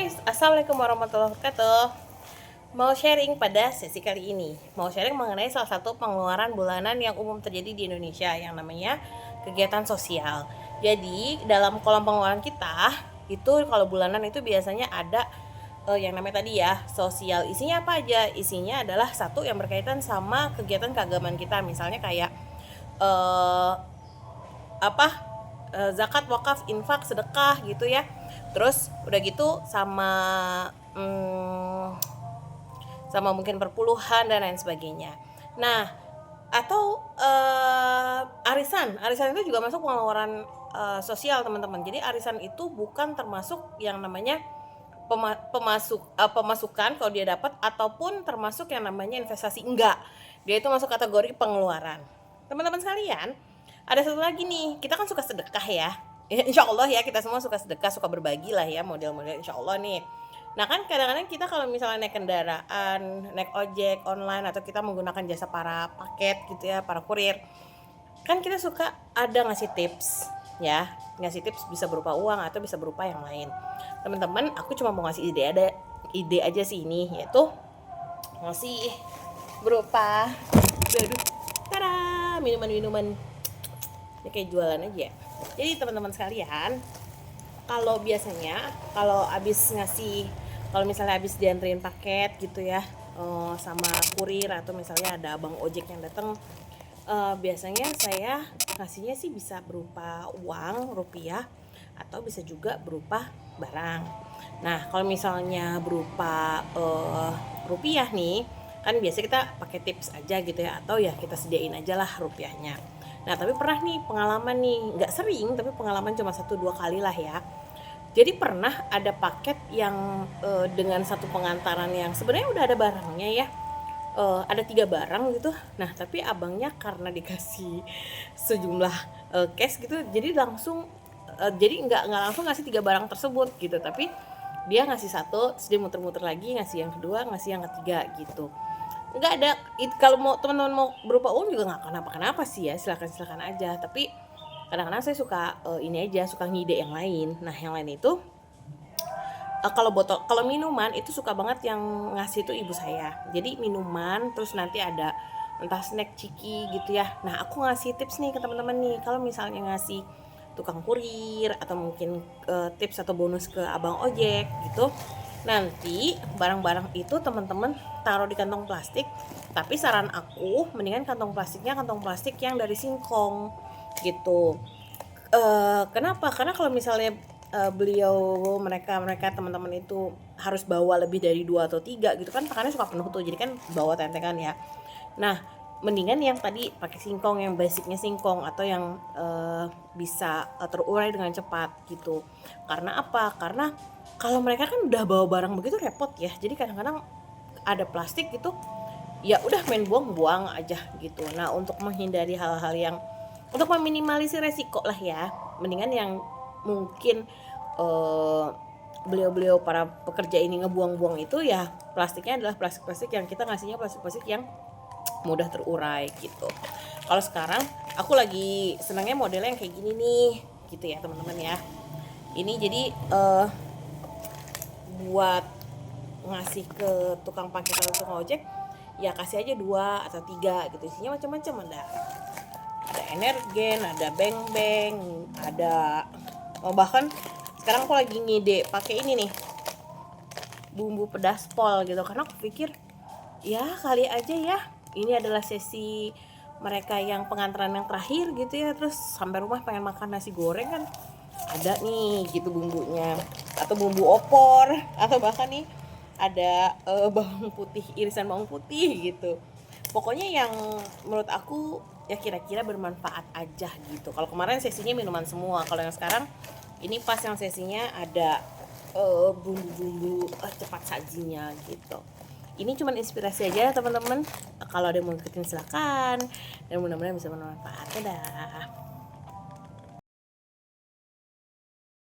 Hai, Assalamualaikum warahmatullahi wabarakatuh. Mau sharing pada sesi kali ini. Mau sharing mengenai salah satu pengeluaran bulanan yang umum terjadi di Indonesia yang namanya kegiatan sosial. Jadi, dalam kolom pengeluaran kita, itu kalau bulanan itu biasanya ada yang namanya tadi ya, sosial. Isinya apa aja? Isinya adalah satu yang berkaitan sama kegiatan keagamaan kita. Misalnya kayak eh, apa zakat, wakaf, infak, sedekah gitu ya. Terus udah gitu sama sama mungkin perpuluhan dan lain sebagainya. Nah, atau arisan itu juga masuk pengeluaran sosial teman-teman. Jadi arisan itu bukan termasuk yang namanya pemasukan kalau dia dapat, ataupun termasuk yang namanya investasi, enggak. Dia itu masuk kategori pengeluaran. Teman-teman sekalian, ada satu lagi nih, kita kan suka sedekah ya. Insya Allah ya, kita semua suka sedekah, suka berbagi lah ya, model-model insya Allah nih. Nah kan kadang-kadang kita kalau misalnya naik kendaraan, naik ojek online, atau kita menggunakan jasa para paket gitu ya, para kurir, kan kita suka ada ngasih tips ya. Ngasih tips bisa berupa uang atau bisa berupa yang lain. Teman-teman, aku cuma mau ngasih ide aja sih ini, yaitu ngasih berupa tada, minuman-minuman. Ini kayak jualan aja. Jadi teman-teman sekalian, kalau biasanya kalau misalnya habis dianterin paket gitu ya, sama kurir, atau misalnya ada abang ojek yang datang, biasanya saya ngasihnya sih bisa berupa uang rupiah atau bisa juga berupa barang. Nah kalau misalnya berupa rupiah nih, kan biasa kita pakai tips aja gitu ya, atau ya kita sediain aja lah rupiahnya. Nah tapi pernah nih pengalaman nih, nggak sering tapi pengalaman cuma 1-2 kali lah ya. Jadi pernah ada paket yang dengan satu pengantaran yang sebenarnya udah ada barangnya ya, ada 3 barang gitu. Nah tapi abangnya karena dikasih sejumlah cash gitu, jadi langsung jadi nggak langsung ngasih 3 barang tersebut gitu, tapi dia ngasih satu, terus dia muter-muter lagi ngasih yang kedua, ngasih yang ketiga gitu. Nggak ada kalau mau teman-teman mau berupa uang juga nggak kenapa-kenapa sih ya, silakan aja. Tapi kadang-kadang saya suka ini aja, suka ngide yang lain. Nah yang lain itu kalau minuman itu suka banget yang ngasih itu ibu saya. Jadi minuman, terus nanti ada entah snack ciki gitu ya. Nah aku ngasih tips nih ke teman-teman nih, kalau misalnya ngasih tukang kurir atau mungkin tips atau bonus ke abang ojek gitu, nanti barang-barang itu teman-teman taruh di kantong plastik. Tapi saran aku mendingan kantong plastiknya kantong plastik yang dari singkong gitu. Kenapa? Karena kalau misalnya mereka teman-teman itu harus bawa lebih dari 2 atau 3 gitu kan, tangannya suka penuh tuh, jadi kan bawa tentengan ya. Nah mendingan yang tadi pakai singkong, yang basicnya singkong, atau yang bisa terurai dengan cepat gitu. Karena apa? Karena kalau mereka kan udah bawa barang begitu repot ya, jadi kadang-kadang ada plastik gitu, ya udah main buang-buang aja gitu. Nah untuk menghindari hal-hal yang, untuk meminimalisir resiko lah ya, mendingan yang mungkin beliau-beliau para pekerja ini ngebuang-buang itu ya, plastiknya adalah plastik-plastik yang kita ngasihnya plastik-plastik yang mudah terurai gitu. Kalau sekarang aku lagi senangnya modelnya yang kayak gini nih gitu ya teman-teman ya. Ini jadi buat ngasih ke tukang parkir atau tukang ojek, ya kasih aja 2 atau 3 gitu. Isinya macam-macam, ada energen, ada beng-beng, ada bahkan sekarang aku lagi ngide pakai ini nih, bumbu pedas pol gitu, karena aku pikir ya kali aja ya ini adalah sesi mereka yang pengantaran yang terakhir gitu ya, terus sampai rumah pengen makan nasi goreng kan ada nih gitu bumbunya, atau bumbu opor, atau bahkan nih ada bawang putih, irisan bawang putih gitu. Pokoknya yang menurut aku ya kira-kira bermanfaat aja gitu. Kalau kemarin sesinya minuman semua, kalau yang sekarang ini pas yang sesinya ada bumbu-bumbu cepat sajinya gitu. Ini cuma inspirasi aja teman-teman. Kalau ada yang mau ikutin silakan, dan mudah-mudahan bisa bermanfaat. Dadah.